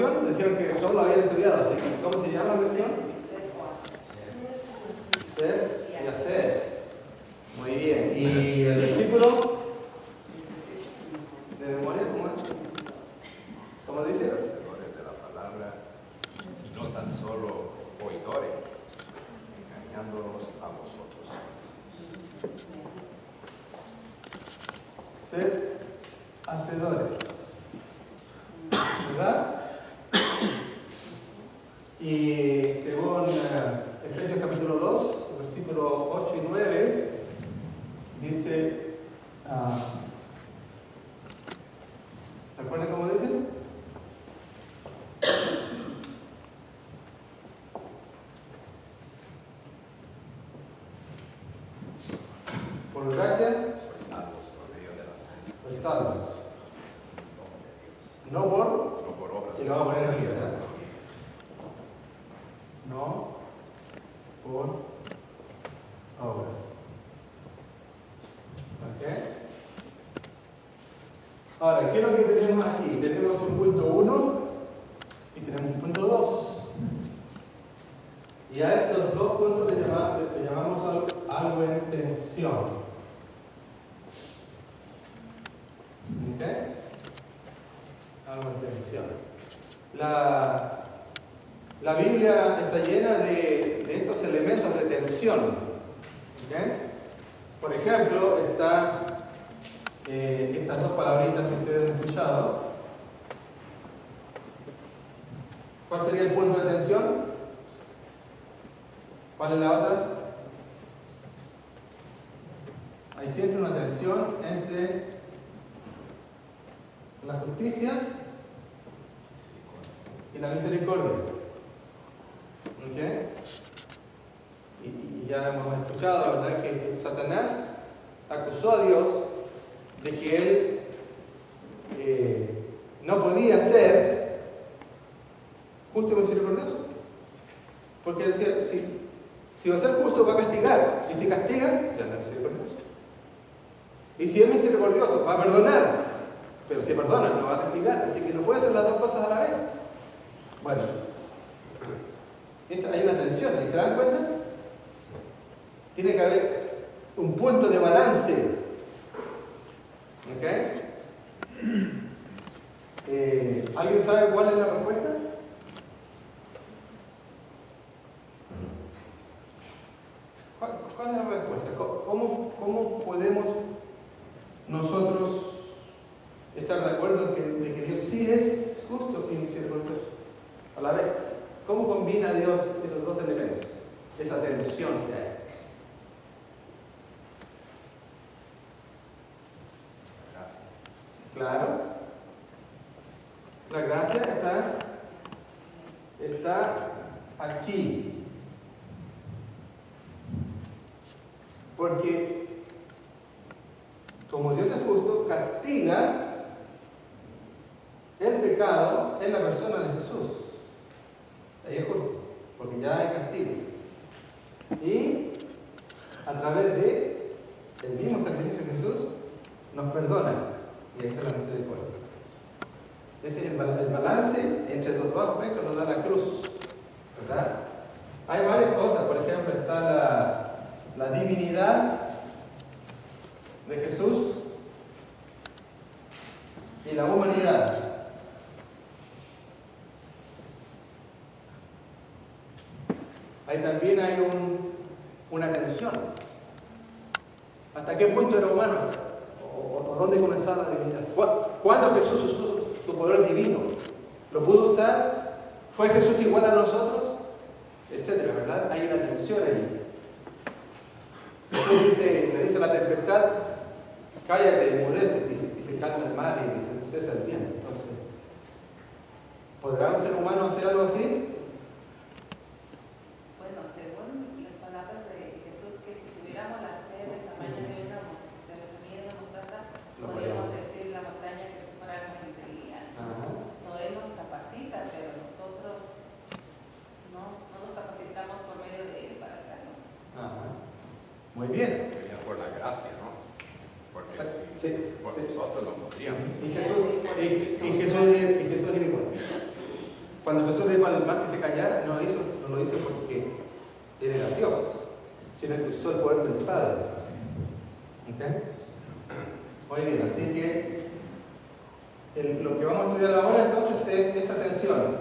lección? Dijeron que todos lo habían estudiado, así que ¿cómo se llama la lección? Ser y hacer. Muy bien. ¿Y el versículo de memoria cómo es? ¿Cómo dice? Hacedores de la palabra, y no tan solo oidores, engañándolos a vosotros mismos. Ser hacedores. ¿Verdad? Y según Efesios capítulo 2, versículos 8 y 9, dice, ¿se acuerdan cómo dice? Por gracia, Sois salvos por medio de la fe. sois salvos. Es un don de Dios. No por, No por obras. y lo vamos a poner aquí, ¿verdad? No por obras. ¿Ok? Ahora, ¿qué es lo que tenemos aquí? Tenemos un punto 1 y tenemos un punto 2. Y a esos dos puntos le llamamos algo en tensión. ¿Ok? Algo en tensión. La Biblia está llena de estos elementos de tensión. ¿Okay? Por ejemplo, está estas dos palabritas que ustedes han escuchado. ¿Cuál sería el punto de tensión? ¿Cuál es la otra? Hay siempre una tensión entre la justicia y la misericordia. ¿Okay? Y ya hemos escuchado, ¿verdad?, que Satanás acusó a Dios de que él no podía ser justo y misericordioso. Porque él decía, si va a ser justo, va a castigar. Y si castiga, ya no es misericordioso. Y si es misericordioso, va a perdonar. Pero si perdona, no va a castigar. Así que no puede hacer las dos cosas a la vez. Bueno, hay una tensión, ¿se dan cuenta? Tiene que haber un punto de balance. ¿Ok? ¿Alguien sabe cuál es la respuesta? ¿Cuál es la respuesta? ¿Cómo podemos nosotros estar de acuerdo de que Dios sí es justo y misericordioso a la vez? ¿Cómo combina Dios esos dos elementos? Esa tensión que hay. Gracias. Claro. La gracia está aquí. Porque como Dios es justo, castiga el pecado en la persona de Jesús. Ahí es justo, porque ya hay castigo. Y a través de el mismo sacrificio de Jesús nos perdona. Y ahí está la misericordia. Ese es el balance entre los dos aspectos nos da la cruz, ¿verdad? Hay varias cosas, por ejemplo, está la divinidad de Jesús y la humanidad. Ahí también hay una tensión. ¿Hasta qué punto era humano? ¿O dónde comenzaba la divinidad? ¿Cuándo Jesús usó su poder divino? ¿Lo pudo usar? ¿Fue Jesús igual a nosotros? Etcétera, ¿verdad? Hay una tensión ahí. Jesús le dice a la tempestad, cállate, enmudece, y se calma el mar y se cesa el viento. Entonces, ¿podrá un ser humano hacer algo así? Bueno, según las palabras de Jesús, que si tuviéramos la fe del tamaño de la semilla de mostaza, podríamos decir la montaña que se fuera como y seguía. So, Él nos capacita, pero nosotros no nos capacitamos por medio de Él para hacerlo. Muy bien. Sería por la gracia, ¿no? Porque Sí, por sí. nosotros lo podríamos. Y Jesús es igual. Cuando Jesús le dijo al mar que se callara, no lo hizo porque Él era Dios, sino que usó el poder del Padre. ¿Okay? Muy bien, así que lo que vamos a estudiar ahora entonces es esta tensión.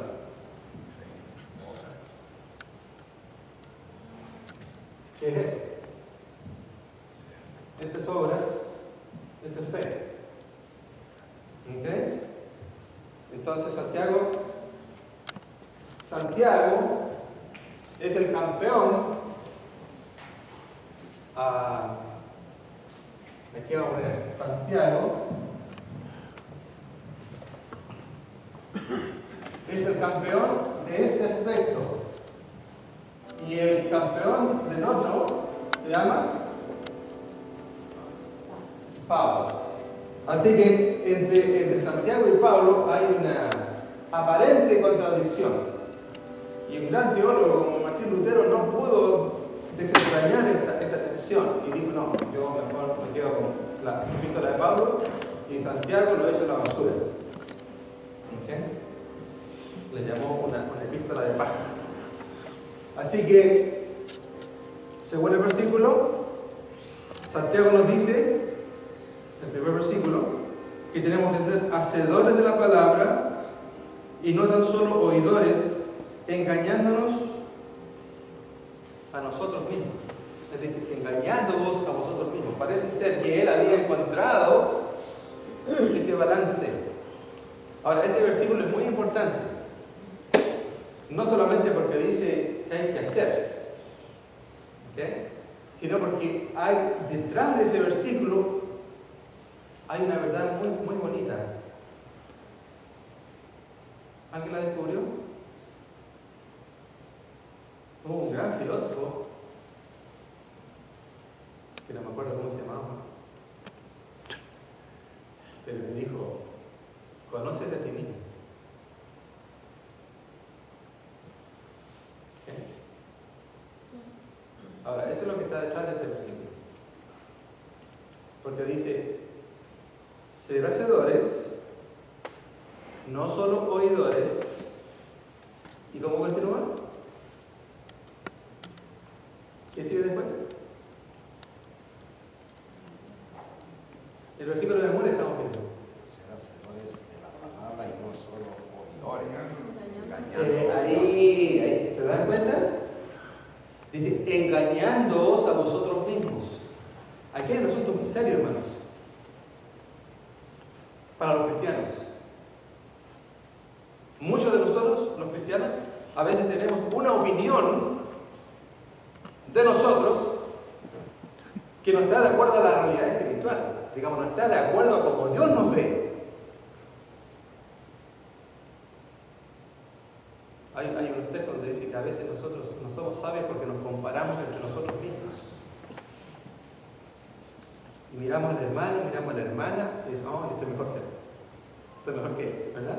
¿Qué es esto? Estas obras, esto es fe. ¿Ok? Entonces Santiago es el campeón. Aquí vamos a poner Santiago es el campeón de este aspecto, y el campeón del otro se llama Pablo. Así que entre Santiago y Pablo hay una aparente contradicción, y un gran teólogo como Martín Lutero no pudo desentrañar esta tensión y dijo: no, yo mejor me quedo con la epístola de Pablo y Santiago lo echo a la basura. ¿Okay? Le llamó una epístola de paja. Así que, según el versículo, Santiago nos dice, el primer versículo, que tenemos que ser hacedores de la palabra y no tan solo oidores, engañándonos a nosotros mismos. Es decir, engañándoos a vosotros mismos. Parece ser que él había encontrado ese balance. Ahora, este versículo es muy importante, no solamente porque dice que hay que hacer, ¿okay?, sino porque hay detrás de ese versículo hay una verdad muy, muy bonita. ¿Alguien la descubrió? Hubo un gran filósofo, que no me acuerdo cómo se llamaba, pero me dijo: conócete a ti mismo. ¿Okay? Ahora, eso es lo que está detrás de este versículo. Porque dice: ser hacedores, no solo oidores. ¿Y cómo continúa? ¿Qué sigue después? El versículo de memoria estamos viendo. Ser hacedores de la palabra y no solo oidores. Ahí, ¿se dan cuenta? Dice: engañándoos a vosotros mismos. Aquí hay un asunto muy serio, hermanos, para los cristianos. Muchos de nosotros, los cristianos, a veces tenemos una opinión de nosotros que no está de acuerdo a la realidad espiritual. Digamos, no está de acuerdo a cómo Dios nos ve. Hay un texto donde dice que a veces nosotros no somos sabios porque nos comparamos entre nosotros mismos. Y miramos al hermano, miramos a la hermana y decimos: oh, yo estoy mejor que él. Estoy mejor que él, ¿verdad?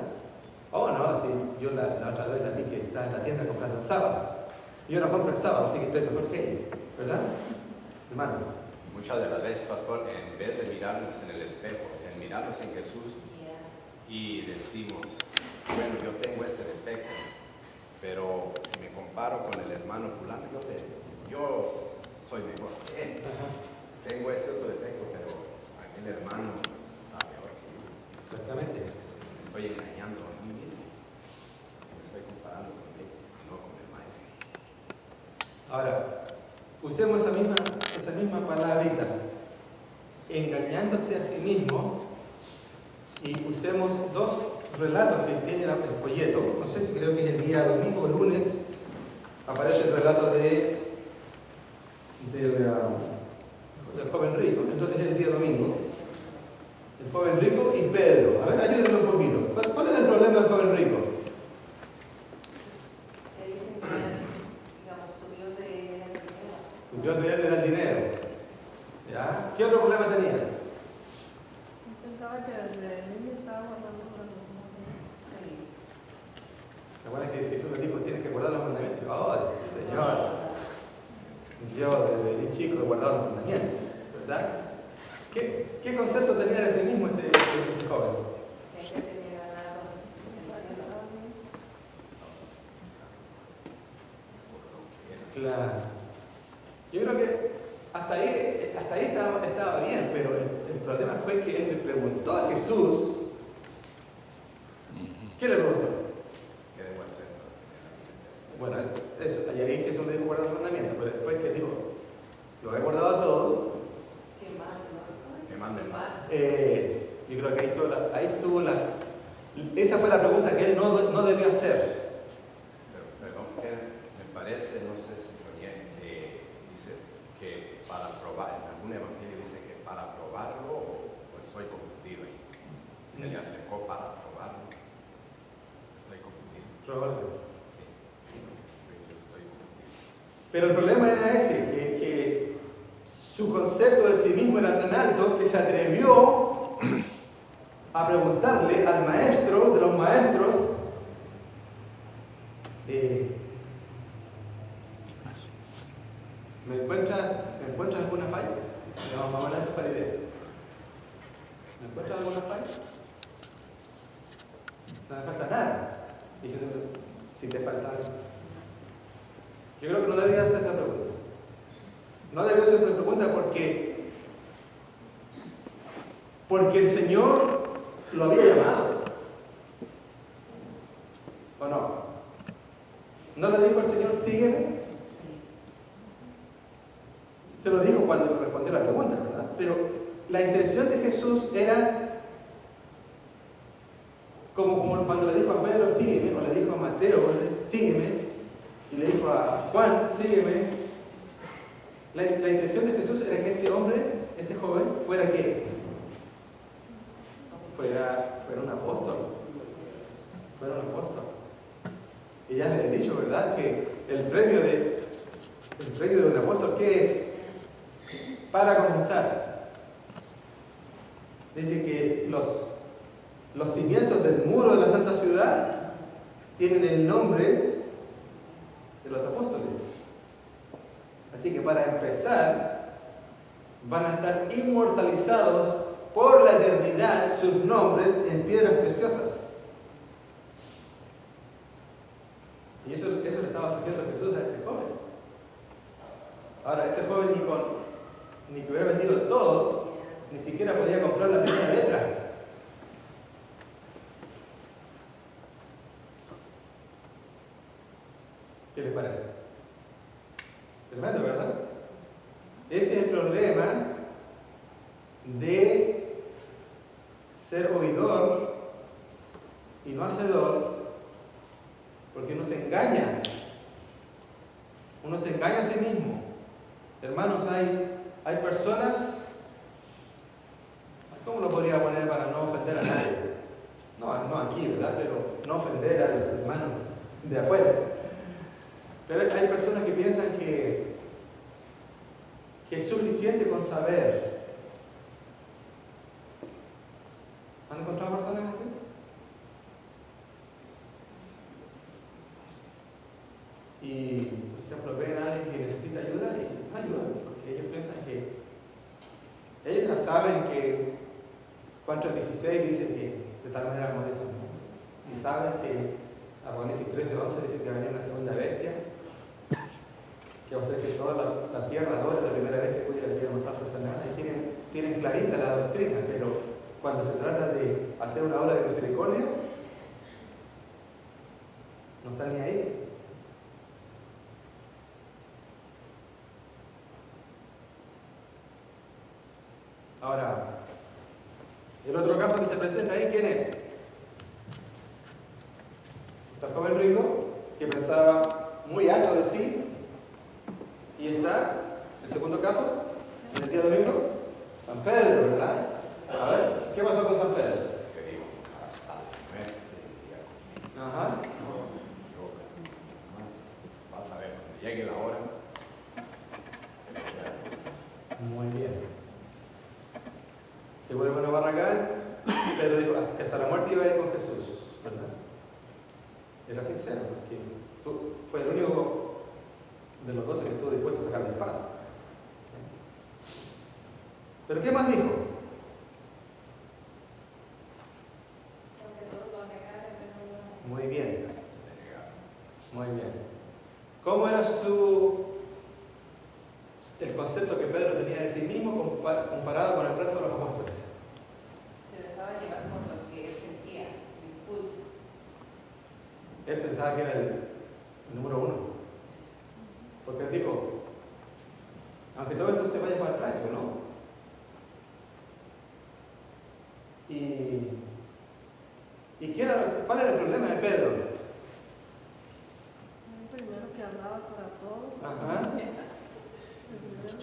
Oh, no, sí, yo la otra vez la vi que está en la tienda comprando el sábado. Yo no compro el sábado, así que estoy mejor que ella, ¿verdad? Hermano. Muchas de las veces, pastor, en vez de mirarnos en el espejo, o sea, en mirarnos en Jesús y decimos: bueno, yo tengo este defecto, pero si me comparo con el hermano fulano, yo soy mejor que él. Tengo este otro defecto, pero aquel hermano está peor que yo. Exactamente. Me estoy engañando a mí mismo. Me estoy comparando con ellos y no con el maestro. Ahora, usemos esa misma palabrita, engañándose a sí mismo, y usemos dos relatos que tiene el folleto. No sé si creo que es el día domingo o lunes, aparece el relato del joven rico. Entonces es el día domingo. El joven rico y Pedro. A ver, ayúdenme un poquito. ¿Cuál es el problema del joven rico? Su Dios de él era el dinero. ¿Ya? ¿Qué otro problema tenía? Pensaba que desde niño estaba guardando los mandamientos. ¿Te acuerdas que Jesús le dijo: tienes que guardar los mandamientos? ¡Oh, Señor! Yo desde chico he guardado los mandamientos, ¿verdad? ¿Qué concepto tenía de sí mismo este joven? Claro. Yo creo que hasta ahí estaba bien, pero el problema fue que él le preguntó a Jesús. ¿Qué le preguntó? ¿Qué debo hacer? Bueno, eso, y ahí Jesús le dijo guardar los mandamientos, pero después que dijo, lo he guardado a todos. ¿Qué más, no? Que manden más. Yo creo que ahí estuvo esa fue la pregunta que él no debió hacer. Pero, perdón, me parece, no sé si soñé, dice que para probar, en algún evangelio dice que para probarlo, pues soy confundido ahí. Se le acercó para probarlo. Estoy confundido. Probablemente. Sí, yo estoy confundido. Pero el problema era ese, que su concepto de sí mismo era tan alto que se atrevió a preguntarle al maestro de los maestros, ¿me encuentras alguna falla? No, vamos a hacer para idea. ¿Me encuentras alguna falla? No me falta nada. Y yo digo, si te falta algo. Yo creo que no debería hacer esta pregunta. No debería hacer esta pregunta porque el Señor lo había llamado. ¿O no? ¿No le dijo al Señor, sígueme? Sí. Se lo dijo cuando le respondió la pregunta, ¿verdad? Pero la intención de Jesús era como cuando le dijo a Pedro, sígueme, o le dijo a Mateo, sígueme, y le dijo a Juan, sígueme. La intención de Jesús era que este hombre, este joven, fuera ¿qué? Fuera un apóstol. Fuera un apóstol. Y ya les he dicho, ¿verdad? Que el premio de un apóstol, ¿qué es? Para comenzar, dice que los cimientos del muro de la santa ciudad tienen el nombre de los apóstoles. Así que para empezar, van a estar inmortalizados por la eternidad sus nombres en piedras preciosas. Y eso le estaba ofreciendo Jesús a este joven. Ahora, este joven ni que hubiera vendido todo, ni siquiera podía comprar la primera letra. ¿Qué les parece? Tremendo, ¿verdad? Ese es el problema de ser oidor y no hacedor, porque uno se engaña. Uno se engaña a sí mismo. Hermanos, hay personas, ¿cómo lo podría poner para no ofender a nadie? No aquí, ¿verdad? Pero no ofender a los hermanos de afuera. Pero hay personas que piensan que es suficiente con saber. ¿Han encontrado personas así? Y, por ejemplo, ven a alguien que necesita ayuda y no ayudan, porque ellos piensan que ellos ya saben que Juan 3:16 dice que de tal manera amó Dios al mundo. Y saben que Apocalipsis 13:11 dice que va a venir una segunda bestia, que va a hacer que toda la tierra adore la primera vez que pudiera venir a mostrar fuerza nada. Y tienen clarita la doctrina, pero cuando se trata de hacer una obra de misericordia, no están ni ahí. Ahora, el otro caso que se presenta ahí, ¿quién es? Está el joven rico que pensaba muy alto de sí, y está, el segundo caso, en el día domingo, San Pedro, ¿verdad? A ver, ¿qué pasó con San Pedro? Que digo, hasta la muerte. Ajá. Yo, más, vas a ver, cuando llegue la hora, Muy bien. Se vuelve una barragán, pero dijo que hasta la muerte iba a ir con Jesús, ¿verdad? Era sincero, porque fue el único de los 12 que estuvo dispuesto a sacar la espada. ¿Pero qué más dijo? Muy bien. Muy bien. ¿Cómo era el concepto que Pedro tenía de sí mismo comparado con el resto de los apóstoles? Se dejaba llevar por lo que él sentía, el impulso. Él pensaba que era el número uno. Porque él dijo, aunque todo esto se vaya para atrás, yo no. ¿Cuál era el problema de Pedro? El primero que hablaba para todos. Ajá. El primero.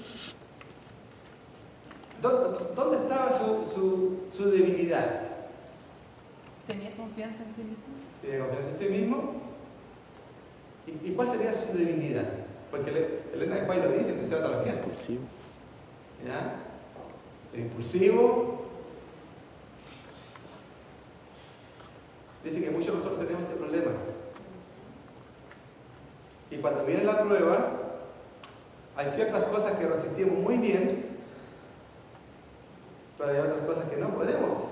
¿Dónde estaba su debilidad? Tenía confianza en sí mismo. ¿Tenía confianza en sí mismo? ¿Y cuál sería su debilidad? Porque Elena de White lo dice en Deseo de la Gente. ¿Ya? El impulsivo. Dice que muchos de nosotros tenemos ese problema. Y cuando viene la prueba, hay ciertas cosas que resistimos muy bien, pero hay otras cosas que no podemos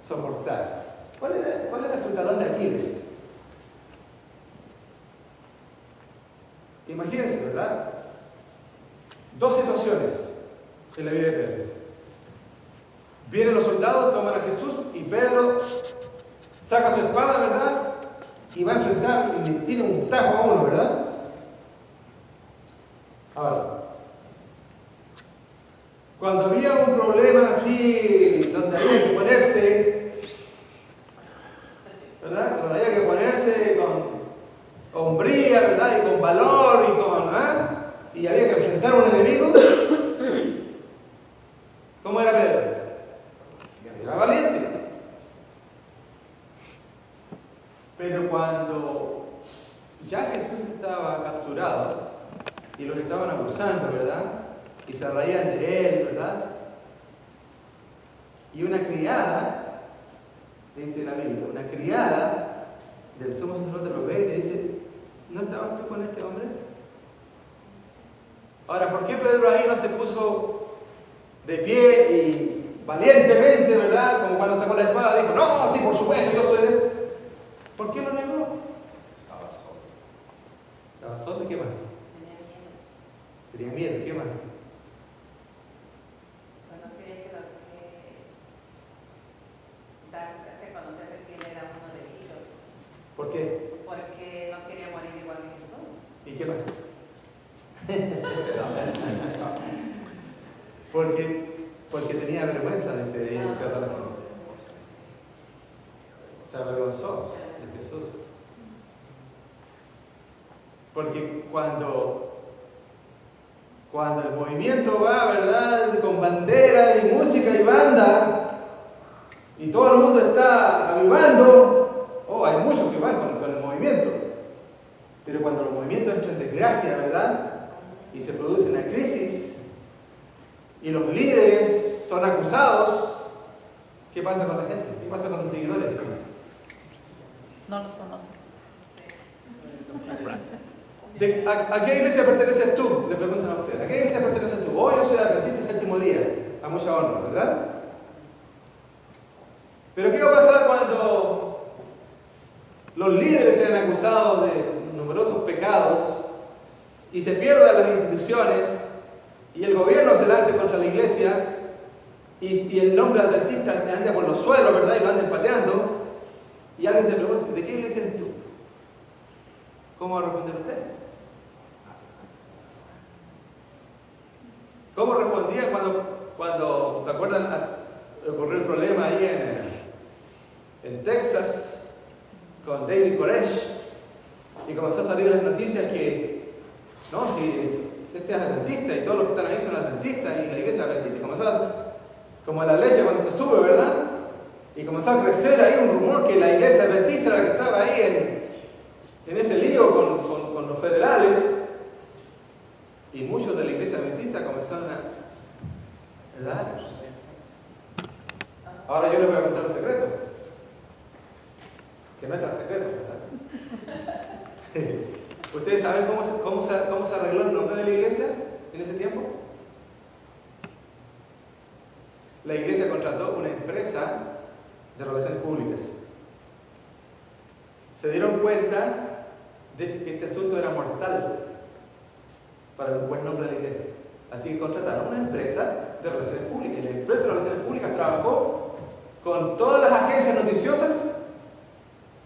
soportar. ¿Cuál era su talón de Aquiles? Imagínense, ¿verdad? Dos situaciones en la vida de Pedro. Vienen los soldados, toman a Jesús y Pedro saca su espada, ¿verdad? Y va a enfrentar y le tira un tajo a uno, ¿verdad? Ahora, cuando había un problema así, donde había que ponerse, ¿verdad? Cuando había que ponerse con hombría, ¿verdad? Y con valor y había que enfrentar a un enemigo, ¿cómo era Pedro? Era valiente. Pero cuando ya Jesús estaba capturado y los estaban acusando, ¿verdad? Y se reían de él, ¿verdad? Y una criada, dice la Biblia, una criada del sumo sacerdote lo ve y le dice, ¿no estabas tú con este hombre? Ahora, ¿por qué Pedro ahí no se puso de pie y valientemente, ¿verdad? Como cuando sacó la espada, dijo, no, sí, por supuesto, yo soy de él. ¿Por qué lo negó? Estaba solo. ¿Estaba solo y qué más? Tenía miedo. Tenía miedo, ¿qué más? Pues no quería que darse a conocer que él era uno de ellos. ¿Por qué? Porque no quería morir igual que Jesús. ¿Y qué más? porque tenía vergüenza de ser ella, se avergonzó de Jesús. Porque cuando el movimiento va, ¿verdad?, con bandera y música y banda, y todo el mundo está avivando, hay muchos que van con el movimiento. Pero cuando los movimientos entran en desgracia, ¿verdad?, y se produce una crisis, y los líderes son acusados, ¿qué pasa con la gente? ¿Qué pasa con los seguidores? No los conoce. ¿A qué iglesia perteneces tú? Le preguntan a ustedes. ¿A qué iglesia perteneces tú? Hoy yo soy adventista séptimo día. A mucha honra, ¿verdad? Pero ¿qué va a pasar cuando los líderes sean acusados de numerosos pecados y se pierdan las instituciones y el gobierno se lance contra la iglesia y el nombre adventista se anda por los suelos, ¿verdad? Y lo anden pateando y alguien te pregunta, ¿de qué iglesia eres tú? ¿Cómo va a responder usted? ¿Cómo respondía cuando ¿te acuerdan? Ocurrió el problema ahí en Texas con David Koresh y comenzó a salir las noticias que no, si este es adventista y todos los que están ahí son adventistas y la iglesia es adventista, comenzó como la leche cuando se sube, ¿verdad? Y comenzó a crecer ahí un rumor que la iglesia adventista era la que estaba ahí en ese lío con los federales, y muchos de la iglesia adventista comenzaron a dar. Ahora yo les voy a contar un secreto, que no es tan secreto, ¿verdad? ¿Ustedes saben cómo se arregló el nombre de la iglesia en ese tiempo? La iglesia contrató una empresa de relaciones públicas. Se dieron cuenta de que este asunto era mortal para el buen nombre de la iglesia. Así que contrataron una empresa de relaciones públicas. Y la empresa de relaciones públicas trabajó con todas las agencias noticiosas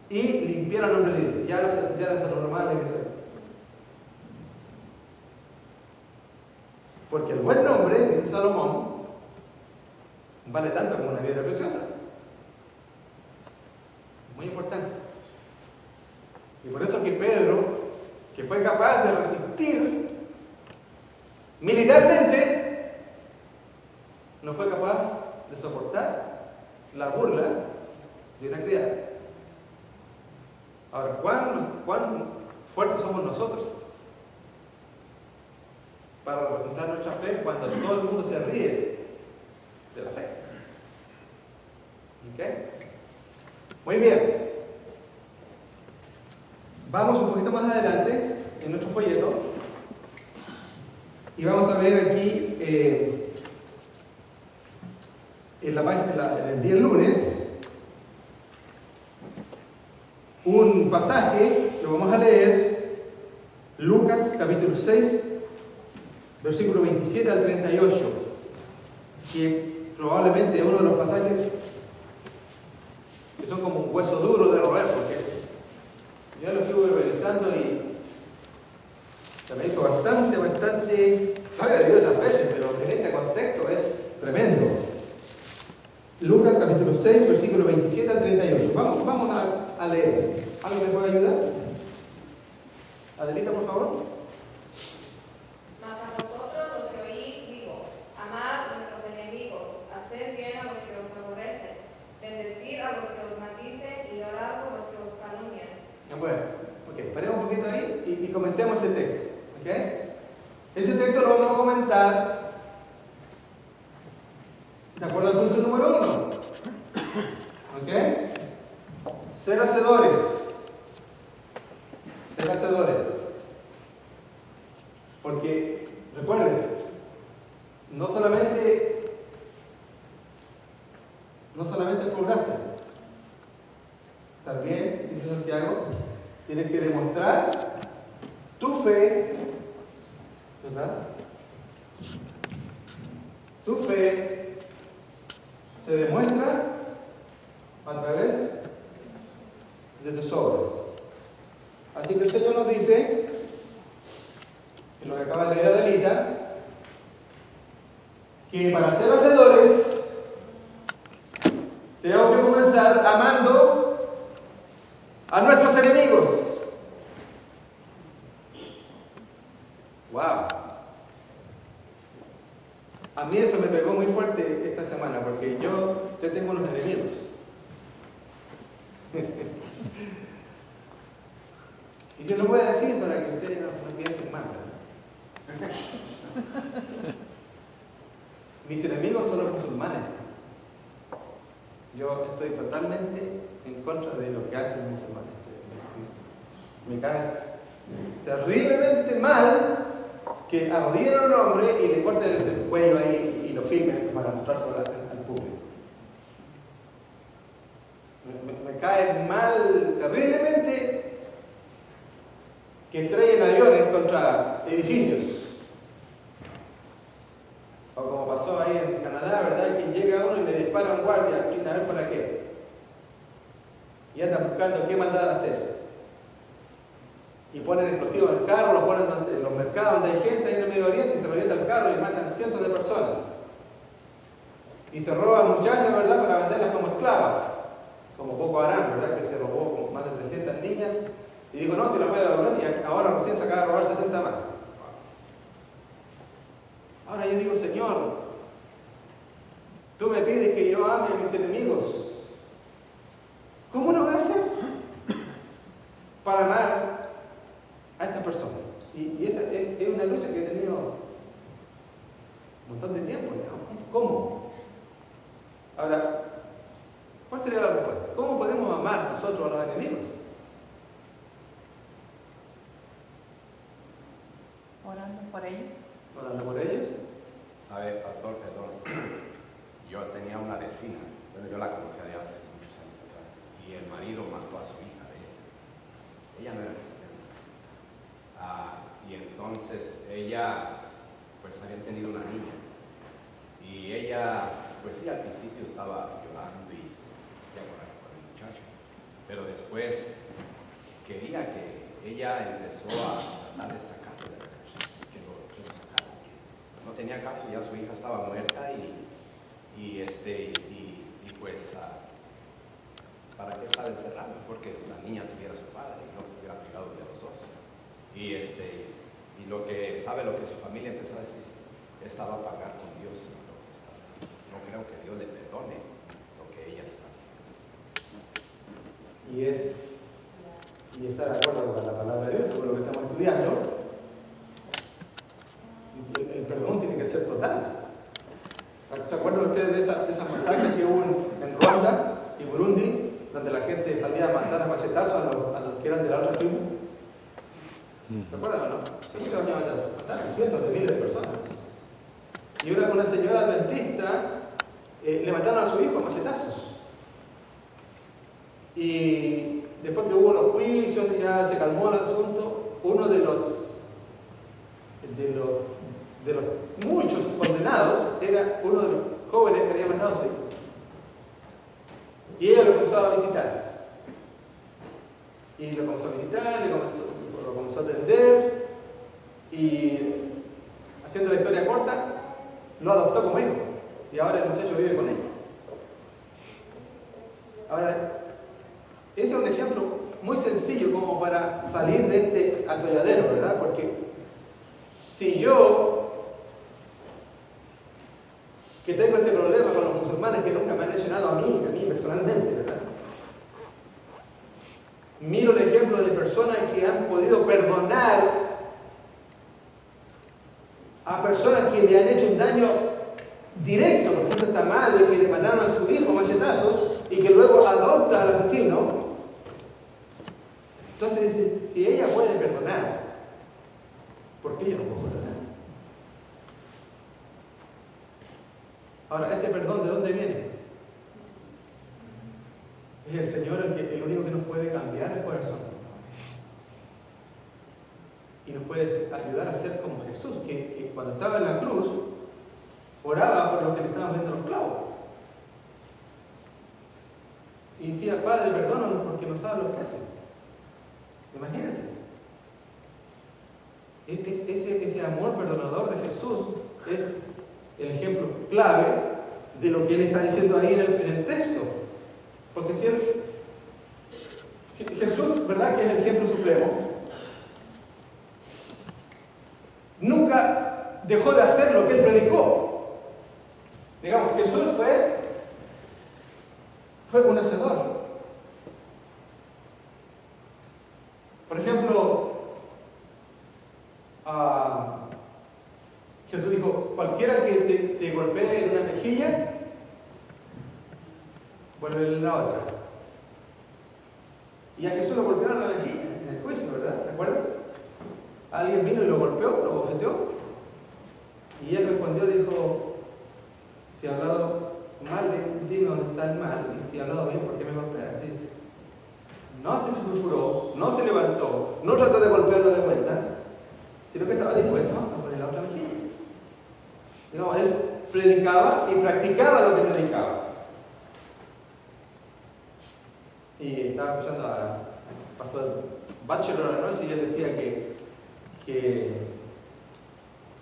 y limpiaron el nombre de la iglesia. Ya se normal la iglesia. Porque el buen nombre, dice Salomón, vale tanto como una piedra preciosa. Muy importante. Y por eso que Pedro, que fue capaz de resistir militarmente, no fue capaz de soportar la burla de una criada. Ahora, ¿cuán fuertes somos nosotros para representar nuestra fe cuando todo el mundo se ríe de la fe? ¿Ok? Muy bien. Vamos un poquito más adelante en nuestro folleto y vamos a ver aquí en el día lunes un pasaje que vamos a leer, Lucas capítulo 6, versículo 27 al 38, que probablemente es uno de los pasajes que son como un hueso duro de roer, porque yo lo estuve revisando y se me hizo bastante, lo había leído otras veces, pero en este contexto es tremendo. Lucas capítulo 6, versículo 27 al 38. Vamos a leer. ¿Alguien me puede ayudar? Adelita, por favor. Mas a vosotros los que oís digo, amad a vuestros enemigos, haced bien a los que os aborrecen, bendecid a los que os maldicen y orad por los que os calumnian. Bueno, ok, paremos un poquito ahí y comentemos el texto. ¿Ok? Ese texto lo vamos a comentar de acuerdo al punto número 1. ¿Ok? Ser hacedores. Ser hacedores. Porque, recuerden, no solamente es por gracia. También, dice Santiago, tienes que demostrar tu fe, ¿verdad? Tu fe se demuestra a través de tus obras. Así que el Señor nos dice, en lo que acaba de leer Adelita, que para ser hacedores tenemos que comenzar amando a nuestros enemigos. ¡Wow! A mí eso me pegó muy fuerte esta semana, porque yo tengo unos enemigos. Y yo lo voy a decir para que ustedes no piensen mal, ¿verdad? Mis enemigos son los musulmanes. Yo estoy totalmente en contra de lo que hacen los musulmanes. Me cae terriblemente mal que arrodillen a un hombre y le corten el cuello ahí y lo filmen para mostrárselo al público. Me cae mal terriblemente que estrellen aviones contra edificios. O como pasó ahí en Canadá, ¿verdad? Que llega uno y le dispara a un guardia sin saber para qué. Y anda buscando qué maldad hacer. Y ponen explosivos en el carro, los ponen en los mercados donde hay gente ahí en el Medio Oriente y se revienta el carro y matan cientos de personas. Y se roban muchachas, ¿verdad? Para venderlas como esclavas. Como Boko Haram, ¿verdad? Que se robó como más de 300 niñas. Y dijo, no, si las voy a devolver, y ahora recién se acaba de robar 60 más. Ahora yo digo, Señor, tú me pides que yo ame a mis enemigos. ¿Cómo no voy a hacer para amar a estas personas? Y esa es una lucha que he tenido un montón de tiempo. ¿No? ¿Cómo? Ahora, ¿cuál sería la respuesta? ¿Cómo podemos amar nosotros a los enemigos? Orando por ellos. Orando por ellos. ¿Sabe, pastor? Perdón. Yo tenía una vecina, bueno, yo la conocía de hace muchos años atrás, y el marido mató a su hija de ella. Ella no era cristiana. Y entonces entonces ella, pues habían tenido una niña. Y ella, pues sí, al principio estaba llorando y se sentía con el muchacho. Pero después quería que ella empezó a tratar de sacarlo de la casa, que lo sacara. No tenía caso, ya su hija estaba muerta y pues ¿para qué estar encerrado? Porque la niña tuviera a su padre y no estuviera pegado de los dos. Y lo que sabe lo que su familia empezó a decir, esta va a pagar con Dios lo que está haciendo. No creo que Dios le perdone lo que ella está haciendo. Y está de acuerdo con la palabra de Dios, con lo que estamos estudiando. El perdón tiene que ser total. ¿Se acuerdan ustedes de esas masacres que hubo en Ruanda y Burundi, donde la gente salía a matar a machetazos a los que eran de la otra tribu? ¿Se acuerdan o no? Sí, muchos años mataron cientos de miles de personas. Y una señora adventista le mataron a su hijo a machetazos. Y después que hubo los juicios, ya se calmó el asunto, uno de los muchos condenados era uno de los jóvenes que había matado a su hijo. Y ella lo comenzó a visitar. Y lo comenzó a visitar, lo comenzó a atender, y haciendo la historia corta, lo adoptó como hijo. Y ahora el muchacho vive con él. Ahora, ese es un ejemplo muy sencillo como para salir de este atolladero, ¿verdad? Porque si yo, que tengo este problema con los musulmanes que nunca me han hecho nada a mí personalmente, ¿verdad? Miro el ejemplo de personas que han podido perdonar a personas que le han hecho un daño directo, por ejemplo, esta madre que le mataron a su hijo machetazos y que luego adopta al asesino. Entonces, si ella puede perdonar, ¿por qué yo no puedo perdonar? Ahora, ese perdón, ¿de dónde viene? Es el Señor el único que nos puede cambiar el corazón. Y nos puede ayudar a ser como Jesús, que cuando estaba en la cruz, oraba por los que le estaban viendo los clavos. Y decía, Padre, perdónanos porque no saben lo que hacen. Imagínense. Ese amor perdonador de Jesús es el ejemplo clave de lo que él está diciendo ahí en el texto. Porque si Jesús, ¿verdad?, que es el ejemplo supremo, nunca dejó de hacer lo que él predicó. Digamos, Jesús fue un hacedor. Por ejemplo, Jesús dijo, cualquiera que te golpee en una mejilla, vuelve en la otra. Y a Jesús lo golpearon en la mejilla, en el juicio, ¿verdad? ¿Te acuerdas? Alguien vino y lo golpeó, lo bofeteó. Y él respondió, dijo, si he hablado mal, di dónde está el mal, y si he hablado bien, ¿por qué me golpeas? ¿Sí? No se sulfuró, no se levantó, no trató de golpearlo de vuelta, sino que estaba dispuesto a poner la otra mejilla. Digamos, él predicaba y practicaba lo que predicaba. Y estaba escuchando al pastor Bachelor anoche y él decía que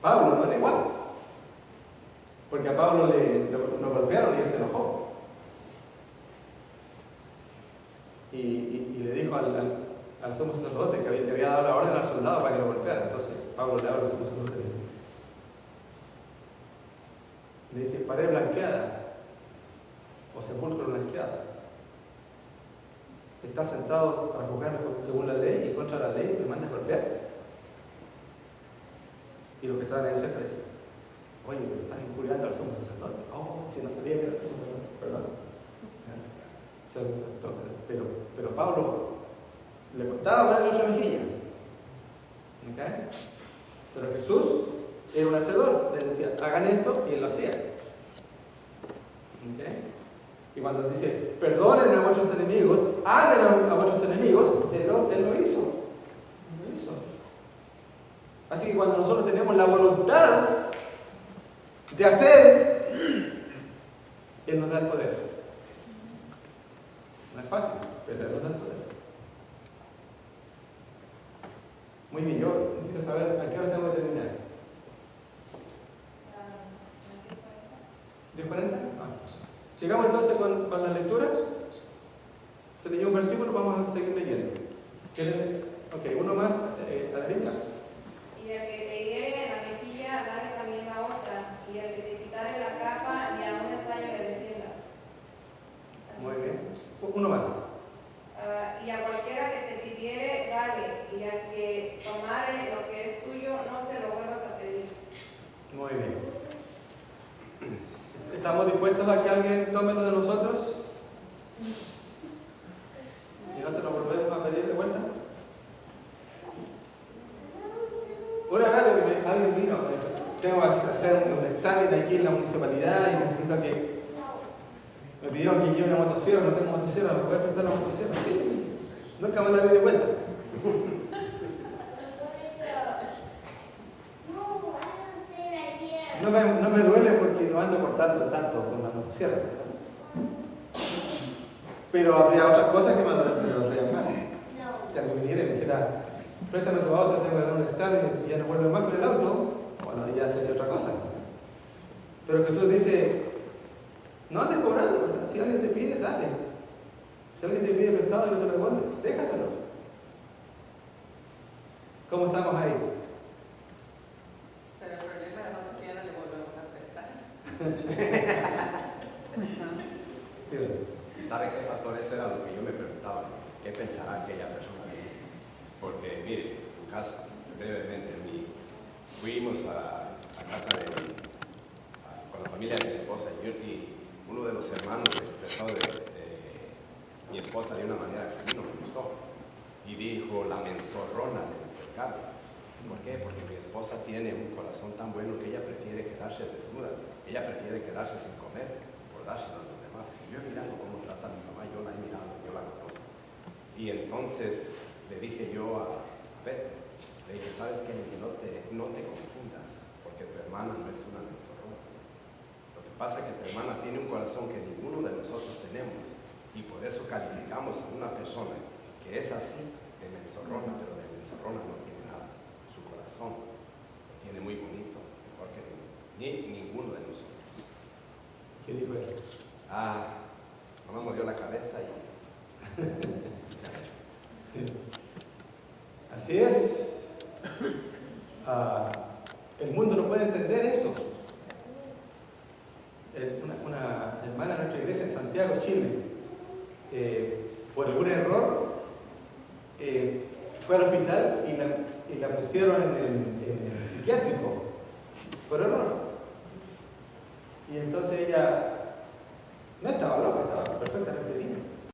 Pablo no era igual. Porque a Pablo lo golpearon y él se enojó. Y le dijo al sumo sacerdote que le había dado la orden al soldado para que lo golpeara. Entonces Pablo le habla al sumo sacerdote y le dice, pared blanqueada o sepulcro blanqueado. Estás sentado para juzgar según la ley y contra la ley me mandas golpear. Y los que estaban ahí cerca dicen, oye, pero estás injuriando al sumo sacerdote. Oh, si no sabía que era el sumo sacerdote, perdón. Pero Pablo le costaba poner la otra mejilla. ¿Okay? Pero Jesús era un hacedor. Le decía, hagan esto, y él lo hacía. ¿Okay? Y cuando dice, perdonen a vuestros enemigos, amen a vuestros enemigos, él lo hizo. Así que cuando nosotros tenemos la voluntad de hacer, Él nos da el poder. No es fácil, pero Él nos da el poder. Muy bien, yo necesito saber a qué hora tengo que terminar. ¿10:40? Sigamos entonces con la lectura. Se leyó un versículo, vamos a seguir leyendo. Ok, uno más, Adelita. Y el que te hiere en la mejilla, dale también la otra. Y el que te quitare la capa, ni aun el sayo le defiendas. Muy bien. Uno más. Y a cualquiera que te pidiere, dale. Y al que tomare lo que es tuyo, no se lo vuelvas a pedir. Muy bien. ¿Estamos dispuestos a que alguien tome lo de nosotros? ¿Y no se lo volvemos a pedir de vuelta? Una vez alguien vino, tengo que hacer un examen aquí en la municipalidad y necesito que... Me pidieron que lleve una motosierra, no tengo motosierra, ¿me puedes prestar la motosierra? Sí, nunca me la vi de vuelta. No me duele porque no ando cortando tanto con la motosierra. Pero habría otras cosas que me dolerían más. Si alguien viniera y me dijera, préstame tu auto, tengo que dar un examen y ya no vuelvo más con el auto, bueno, ya sería otra cosa. Pero Jesús dice, no andes cobrando, ¿verdad? Si alguien te pide, dale. Si alguien te pide prestado y no te lo devuelve, déjaselo. ¿Cómo estamos ahí? Pero el problema es que ya no le volvemos a prestar. ¿Y sabe qué, pastor? Eso era lo que yo me preguntaba. ¿Qué pensará aquella persona de mí? Porque, mire, en caso, brevemente, fuimos a casa con la familia de mi esposa y uno de los hermanos se expresó de mi esposa de una manera que a mí no me gustó. Y dijo la menzorrona del cercado. ¿Por qué? Porque mi esposa tiene un corazón tan bueno que ella prefiere quedarse desnuda. Ella prefiere quedarse sin comer por dárselo a los demás. Y yo he mirado cómo trata a mi mamá, yo la he mirado, yo la conozco. Y entonces le dije yo a Pedro, le dije, ¿sabes qué? No te confundas, porque tu hermana no es una menzorrona. Lo que pasa es que tu hermana tiene un corazón que ninguno de nosotros tenemos. Y por eso calificamos a una persona que es así de menzorrona, pero de menzorrona no tiene nada. Su corazón lo tiene muy bonito, mejor que ninguno de nosotros. ¿Qué dijo él? Mamá movió la cabeza y... Así es. El mundo no puede entender eso. Una hermana de nuestra iglesia en Santiago, Chile, por algún error, fue al hospital y la pusieron en el psiquiátrico.